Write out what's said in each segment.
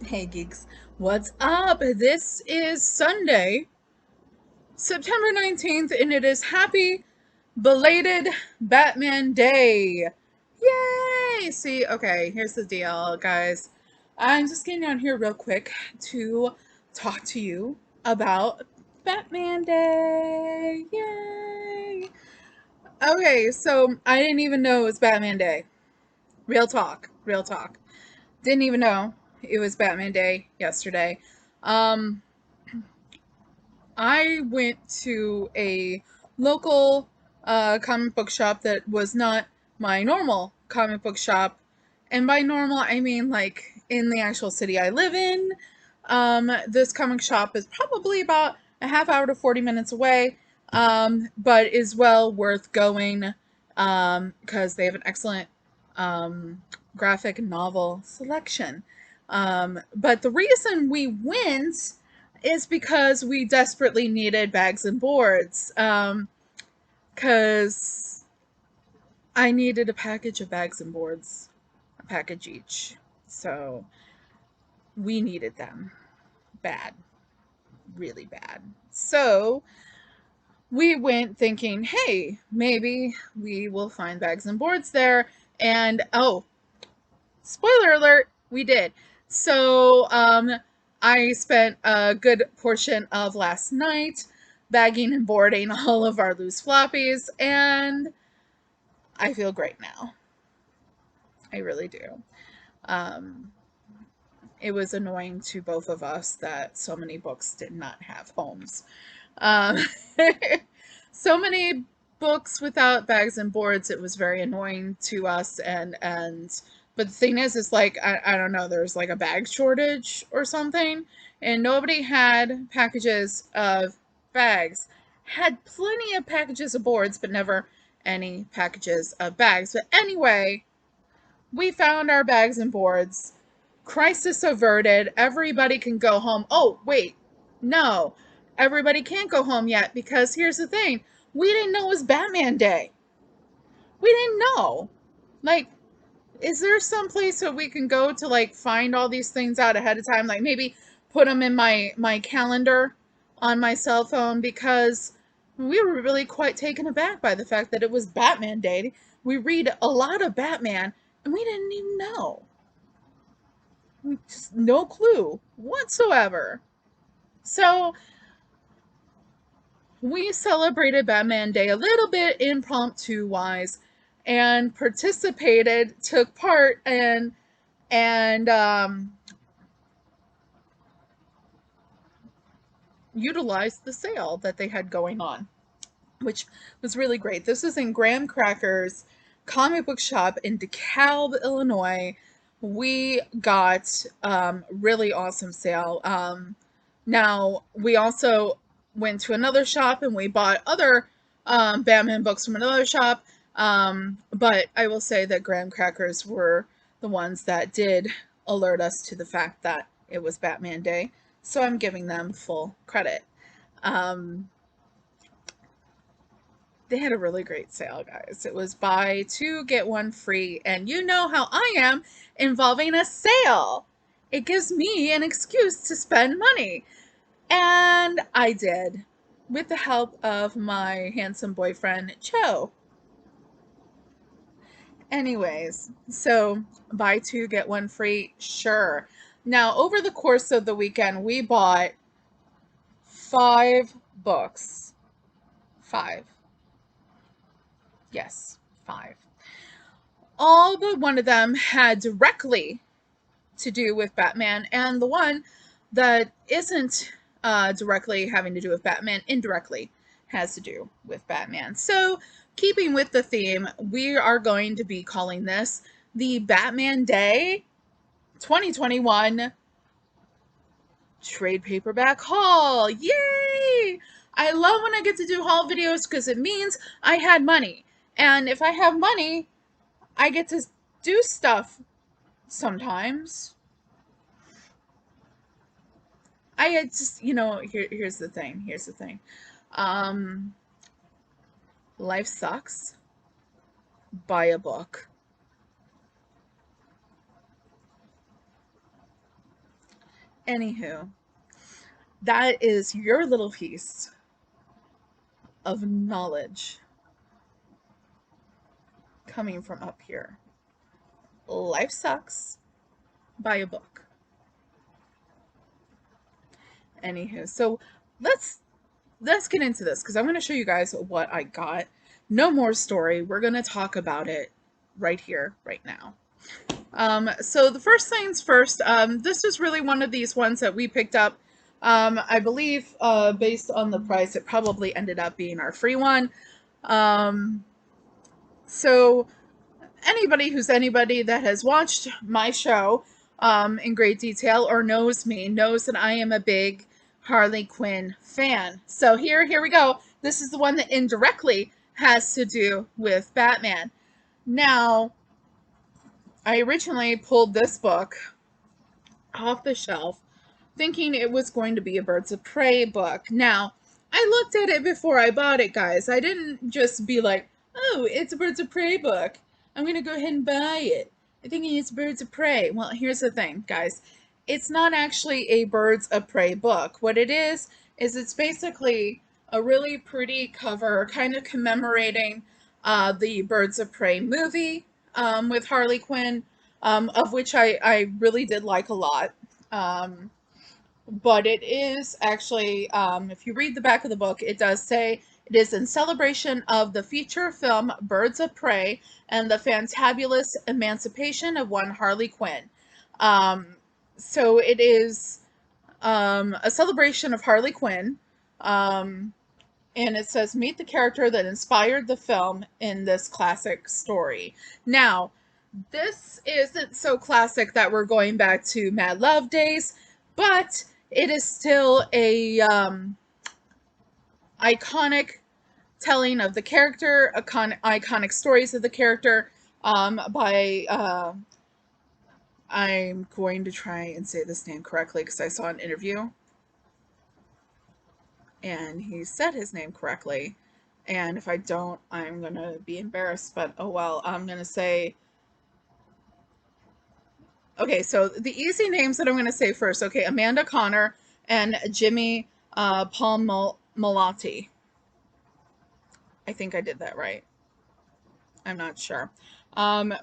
Hey geeks, what's up? This is Sunday, September 19th, and it is happy belated Batman Day. Yay! See, okay, here's the deal, guys. I'm just getting down here real quick to talk to you about Batman Day. Yay! Okay, so I didn't even know it was Batman Day. Real talk, real talk. Didn't even know it was Batman Day yesterday. Um, I went to a local comic book shop that was not my normal comic book shop. And by normal, I mean like in the actual city I live in. This comic shop is probably about a half hour to 40 minutes away, but is well worth going because they have an excellent graphic novel selection. But the reason we went is because we desperately needed bags and boards. Because I needed a package of bags and boards, a package each. So we needed them bad, really bad. So we went thinking, hey, maybe we will find bags and boards there. And oh, spoiler alert, we did. So I spent a good portion of last night bagging and boarding all of our loose floppies, and I feel great now. I really do. Um, it was annoying to both of us that so many books did not have homes. Um, so many books without bags and boards. It was very annoying to us, and but the thing is like I don't know. There's like a bag shortage or something, and nobody had packages of bags. Had plenty of packages of boards, but never any packages of bags. But anyway, we found our bags and boards. Crisis averted. Everybody can go home. Oh, wait. No. Everybody can't go home yet because here's the thing. We didn't know it was Batman Day. We didn't know. Like, is there some place that we can go to like find all these things out ahead of time? Like maybe put them in my calendar on my cell phone because we were really quite taken aback by the fact that it was Batman Day. We read a lot of Batman and we didn't even know. Just no clue whatsoever. So we celebrated Batman Day a little bit impromptu wise and participated, took part and utilized the sale that they had going on, which was really great. This was in Graham Cracker's comic book shop in DeKalb, Illinois. We got really awesome sale. Now we also went to another shop and we bought other Batman books from another shop. But I will say that Graham Crackers were the ones that did alert us to the fact that it was Batman Day. So I'm giving them full credit. Um, they had a really great sale, guys. It was buy two, get one free. And you know how I am involving a sale. It gives me an excuse to spend money. And I did, with the help of my handsome boyfriend, Joe. Anyways, so buy two, get one free, sure. Now, over the course of the weekend, we bought 5 books. 5. Yes, 5. All but one of them had directly to do with Batman, and the one that isn't directly having to do with Batman indirectly has to do with Batman. So, keeping with the theme, we are going to be calling this the Batman Day 2021 Trade Paperback Haul. Yay! I love when I get to do haul videos because it means I had money. And if I have money, I get to do stuff sometimes. I just, here's the thing. Here's the thing. Um, Life sucks. Buy a book. Anywho, that is your little piece of knowledge coming from up here. Life sucks. Buy a book. Anywho, so let's get into this because I'm going to show you guys what I got. No more story. We're going to talk about it right here, right now. So the first things first, this is really one of these ones that we picked up. I believe based on the price, it probably ended up being our free one. So anybody that has watched my show in great detail or knows me knows that I am a big Harley Quinn fan. So here we go. This is the one that indirectly has to do with Batman. Now, I originally pulled this book off the shelf thinking it was going to be a Birds of Prey book. Now, I looked at it before I bought it, guys. I didn't just be like, oh, it's a Birds of Prey book. I'm going to go ahead and buy it. I think it's Birds of Prey. Well, here's the thing, guys. It's not actually a Birds of Prey book. What it is it's basically a really pretty cover kind of commemorating the Birds of Prey movie with Harley Quinn, of which I really did like a lot. But it is actually, if you read the back of the book, it does say it is in celebration of the feature film Birds of Prey and the fantabulous emancipation of one Harley Quinn. So it is a celebration of Harley Quinn. And it says, meet the character that inspired the film in this classic story. Now, this isn't so classic that we're going back to Mad Love days, but it is still a iconic telling of the character, iconic stories of the character by, I'm going to try and say this name correctly because I saw an interview and he said his name correctly. And if I don't, I'm going to be embarrassed, but oh well, I'm going to say, okay, so the easy names that I'm going to say first. Okay, Amanda Connor and Jimmy Palmolotti. I think I did that right. I'm not sure.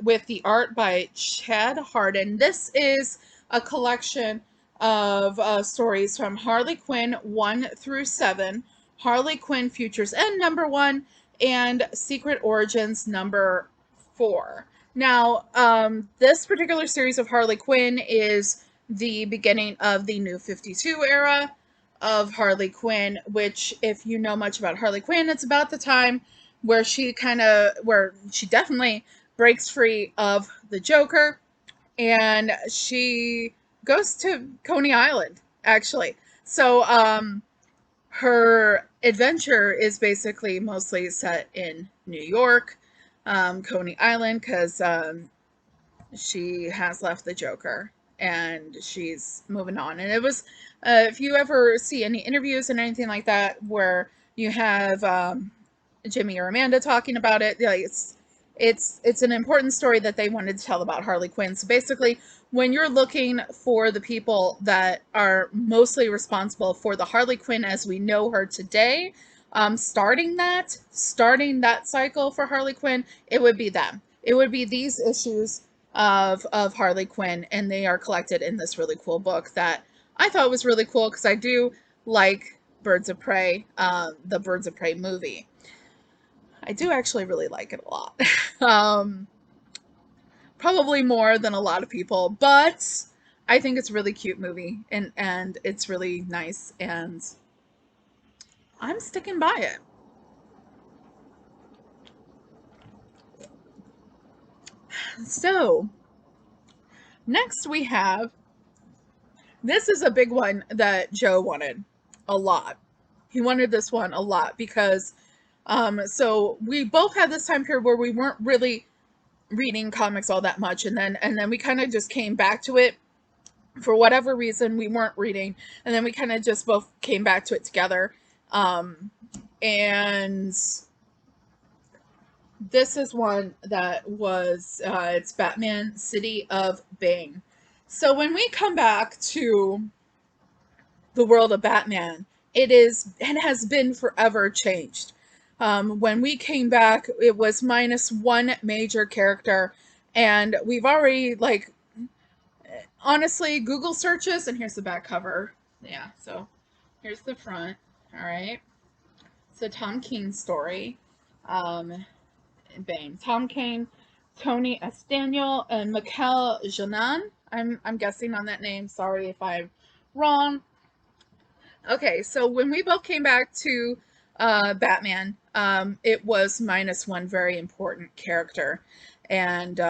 With the art by Chad Harden. This is a collection of stories from Harley Quinn 1 through 7, Harley Quinn Futures End #1, and Secret Origins #4. Now, this particular series of Harley Quinn is the beginning of the New 52 era of Harley Quinn, which, if you know much about Harley Quinn, it's about the time where she definitely breaks free of the Joker and she goes to Coney Island, actually. So, her adventure is basically mostly set in New York, Coney Island, because she has left the Joker and she's moving on. And it was, if you ever see any interviews and anything like that where you have Jimmy or Amanda talking about it, like it's an important story that they wanted to tell about Harley Quinn. So basically, when you're looking for the people that are mostly responsible for the Harley Quinn as we know her today, starting that cycle for Harley Quinn, it would be them. It would be these issues of Harley Quinn, and they are collected in this really cool book that I thought was really cool because I do like Birds of Prey, the Birds of Prey movie. I do actually really like it a lot. Probably more than a lot of people, but I think it's a really cute movie and it's really nice and I'm sticking by it. So, next we have, this is a big one that Joe wanted a lot. He wanted this one a lot because so we both had this time period where we weren't really reading comics all that much, and then we kind of just came back to it for whatever reason. We weren't reading, and then we kind of just both came back to it together. And this is one that was it's Batman City of Bane. So when we come back to the world of Batman, it is and has been forever changed. When we came back, it was minus one major character, and we've already, like, honestly, Google searches, and here's the back cover. Yeah, so here's the front. All right, it's a Tom King story. Bane, Tom King, Tony Estaniel, and Mikel Janan. I'm guessing on that name. Sorry if I'm wrong. Okay, so when we both came back to Batman, it was minus one very important character. And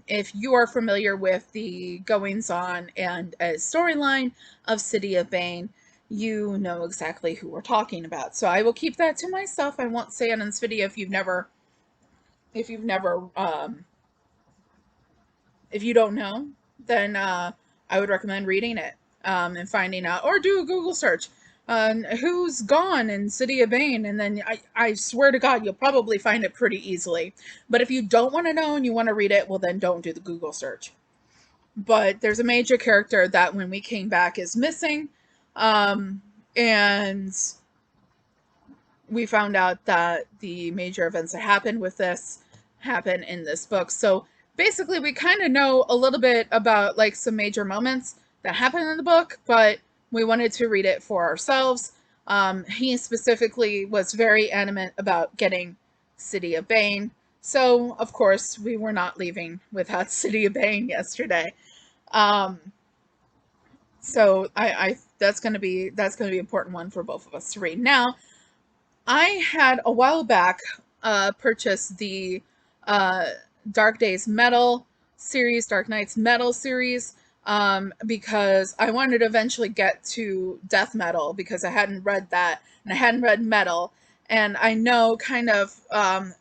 if you are familiar with the goings on and a storyline of City of Bane, you know exactly who we're talking about. So I will keep that to myself. I won't say it in this video if you've never if you don't know, then I would recommend reading it and finding out, or do a Google search. Who's gone in City of Bane, and then I swear to God, you'll probably find it pretty easily. But if you don't want to know and you want to read it, well, then don't do the Google search. But there's a major character that when we came back is missing, and we found out that the major events that happened with this happen in this book. So basically, we kind of know a little bit about like some major moments that happen in the book, but we wanted to read it for ourselves. He specifically was very adamant about getting City of Bane. So, of course, we were not leaving without City of Bane yesterday. Um, so I that's gonna be an important one for both of us to read. Now, I had a while back purchased the uh, Dark Days Metal series, Dark Knights Metal series, because I wanted to eventually get to Death Metal because I hadn't read that and I hadn't read Metal. And I know kind of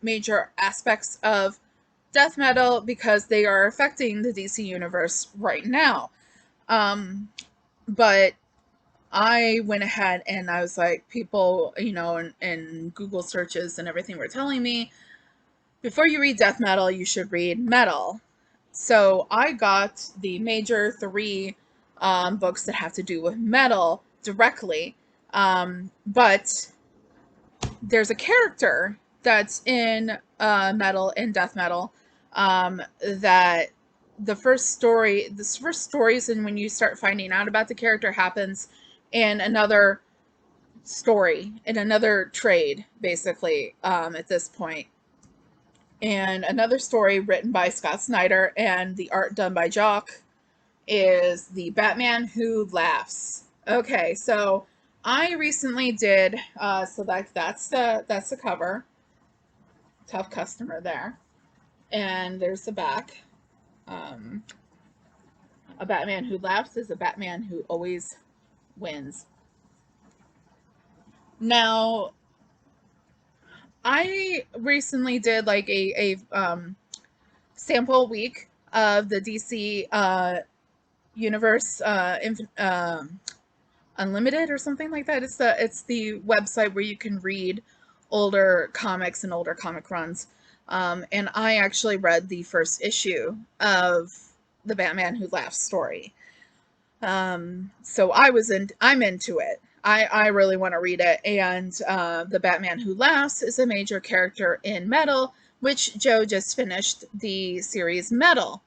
major aspects of Death Metal because they are affecting the DC Universe right now. Um, but I went ahead and I was like, people, you know, in Google searches and everything were telling me, before you read Death Metal, you should read Metal. So I got the major three books that have to do with metal directly. But there's a character that's in Metal and Death Metal that the first stories, and when you start finding out about the character, happens in another story, in another trade, basically, at this point. And another story written by Scott Snyder and the art done by Jock is The Batman Who Laughs. Okay, so I recently did, so that's the cover. Tough customer there. And there's the back. Um, a Batman who laughs is a Batman who always wins. Now, I recently did like a sample week of the DC Universe Unlimited or something like that. It's the website where you can read older comics and older comic runs. And I actually read the first issue of the Batman Who Laughs story. So I'm into it. I really want to read it. And the Batman Who Laughs is a major character in Metal, which Joe just finished the series Metal.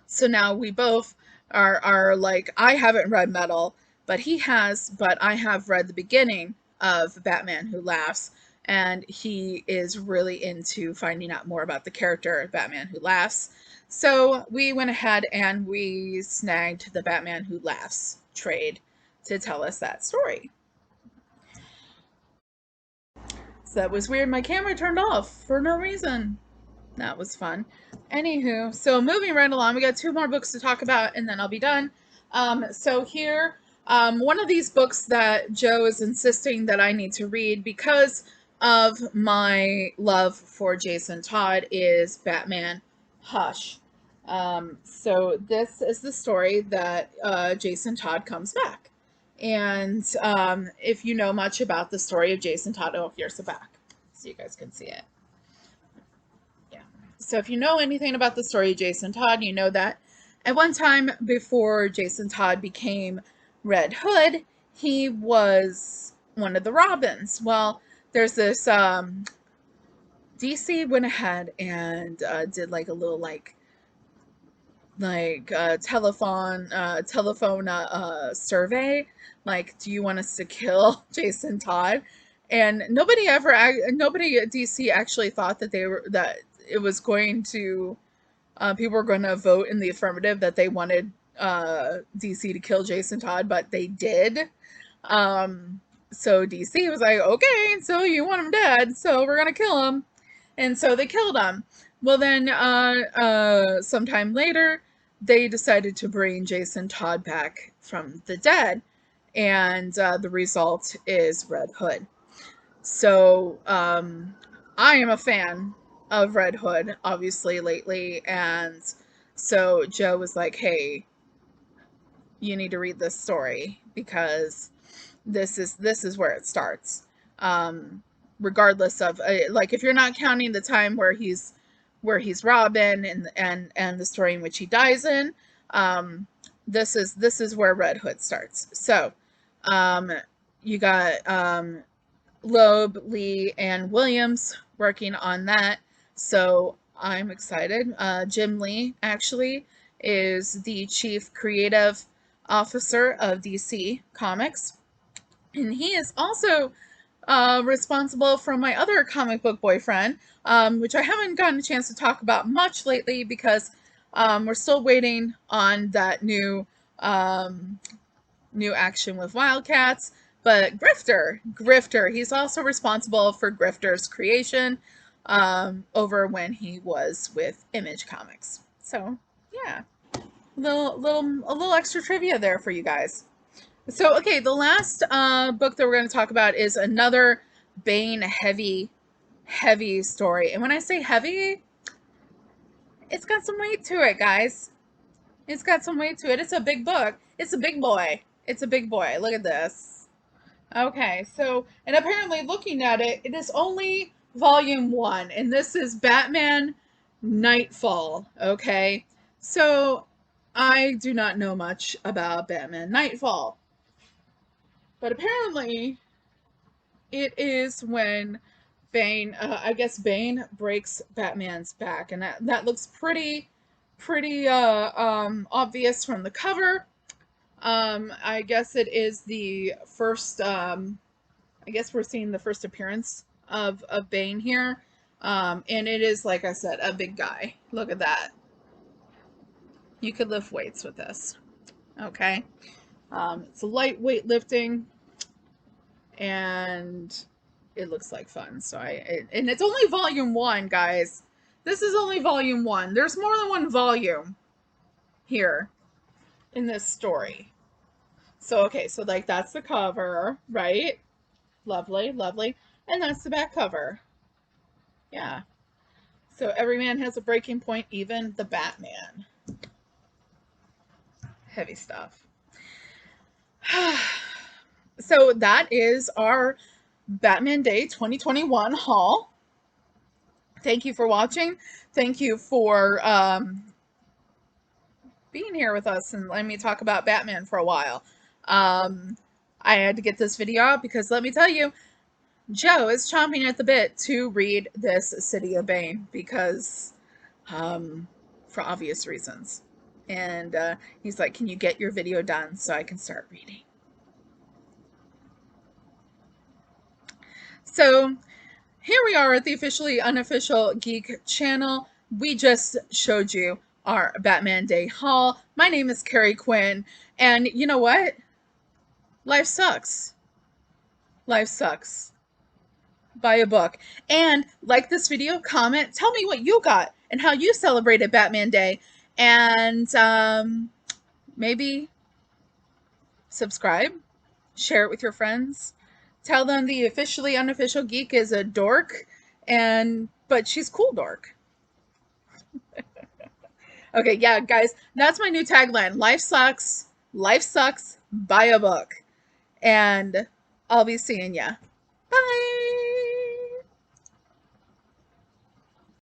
So now we both are like, I haven't read Metal, but he has, but I have read the beginning of Batman Who Laughs, and he is really into finding out more about the character of Batman Who Laughs. So we went ahead and we snagged the Batman Who Laughs trade to tell us that story. So that was weird. My camera turned off for no reason. That was fun. Anywho, so moving right along, we got two more books to talk about and then I'll be done. So here, one of these books that Joe is insisting that I need to read because of my love for Jason Todd is Batman Hush. So this is the story that Jason Todd comes back. And if you know much about the story of Jason Todd, oh, here's the back so you guys can see it. Yeah. So if you know anything about the story of Jason Todd, you know that at one time before Jason Todd became Red Hood, he was one of the Robins. Well, there's this DC went ahead and did like a little telephone survey, like, do you want us to kill Jason Todd? And nobody at DC actually thought that that it was going to people were going to vote in the affirmative that they wanted DC to kill Jason Todd, but they did. So DC was like, okay, so you want him dead, so we're gonna kill him. And so they killed him. Well, then sometime later, they decided to bring Jason Todd back from the dead, and the result is Red Hood. So I am a fan of Red Hood, obviously, lately, and so Joe was like, hey, you need to read this story because this is where it starts. Regardless of like, if you're not counting the time where he's Robin and the story in which he dies in, this is where Red Hood starts. So you got Loeb, Lee, and Williams working on that. So I'm excited. Jim Lee actually is the chief creative officer of DC Comics, and he is also responsible for my other comic book boyfriend, which I haven't gotten a chance to talk about much lately because we're still waiting on that new action with Wildcats. But Grifter, he's also responsible for Grifter's creation over when he was with Image Comics. So yeah, a little extra trivia there for you guys. So, okay, the last book that we're going to talk about is another Bane heavy story. And when I say heavy, it's got some weight to it, guys. It's got some weight to it. It's a big book. It's a big boy. It's a big boy. Look at this. Okay, so, and apparently looking at it, it is only volume 1. And this is Batman Nightfall. Okay, so I do not know much about Batman Nightfall. But apparently, it is when Bane, I guess Bane breaks Batman's back, and that looks pretty obvious from the cover. I guess it is the first. I guess we're seeing the first appearance of Bane here, and it is, like I said, a big guy. Look at that. You could lift weights with this. Okay, it's a lightweight lifting. And it looks like fun. So and it's only volume 1, guys. This is only volume 1. There's more than one volume here in this story. So, okay, so like that's the cover, right? Lovely, lovely. And that's the back cover. Yeah. So every man has a breaking point, even the Batman. Heavy stuff. So that is our Batman Day 2021 haul. Thank you for watching. Thank you for being here with us and letting me talk about Batman for a while. I had to get this video out because let me tell you, Joe is chomping at the bit to read this City of Bane because for obvious reasons. And he's like, can you get your video done so I can start reading? So here we are at the Officially Unofficial Geek channel. We just showed you our Batman Day haul. My name is Carrie Quinn, and you know what? Life sucks. Life sucks. Buy a book. And like this video, comment, tell me what you got and how you celebrated Batman Day. And maybe subscribe, share it with your friends. Tell them the Officially Unofficial Geek is a dork, but she's cool dork. Okay, yeah, guys, that's my new tagline. Life sucks. Life sucks. Buy a book. And I'll be seeing ya. Bye.